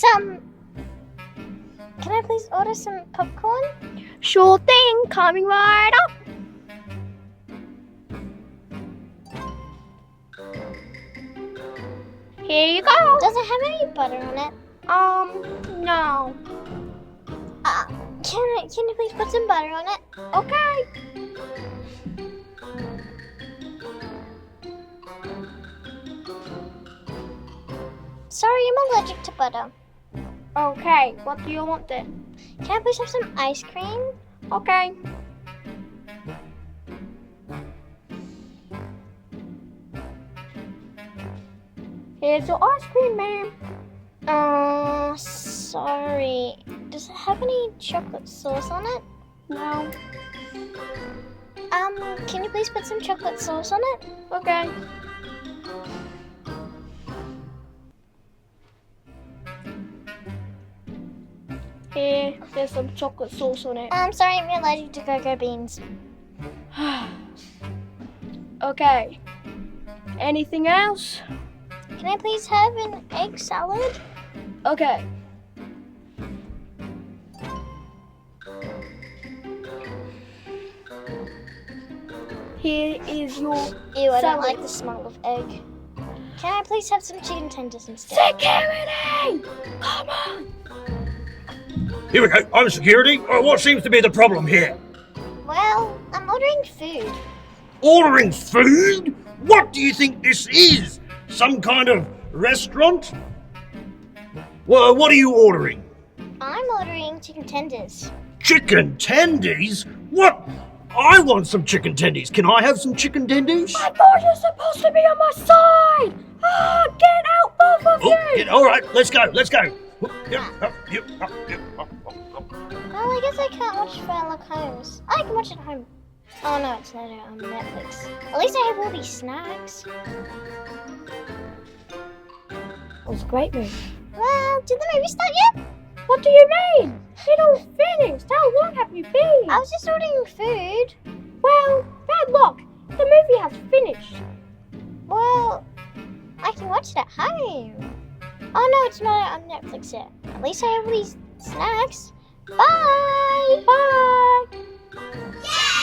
Can I please order some popcorn? Sure thing, coming right up. Here you go. Does it have any butter on it? No. Can you please put some butter on it? Okay. Sorry, I'm allergic to butter. Okay, what do you want then? Can I please have some ice cream? Okay. Here's your ice cream, ma'am. Sorry. Does it have any chocolate sauce on it? No. Can you please put some chocolate sauce on it? Okay. Here, there's some chocolate sauce on it. I'm sorry, I'm allergic to cocoa beans. Okay. Anything else? Can I please have an egg salad? Okay. Here is your Ew, I don't salad. like the smell of egg. Can I please have some chicken tenders instead? Security! Come on! Here we go. I'm security. What seems to be the problem here? Well, I'm ordering food. Ordering food? What do you think this is? Some kind of restaurant? Well, what are you ordering? I'm ordering chicken tenders. Chicken tendies? What? I want some chicken tendies. Can I have some chicken tendies? I thought you were supposed to be on my side! Get out, both of you! All right, let's go. Oh, I guess I can't watch Sherlock Holmes. I can watch it at home. Oh no, it's not on Netflix. At least I have all these snacks. It was a great movie. Well, did the movie start yet? What do you mean? It all finished. How long have you been? I was just ordering food. Well, bad luck. The movie has finished. Well, I can watch it at home. Oh no, it's not on Netflix yet. At least I have all these snacks. Bye! Bye! Yeah!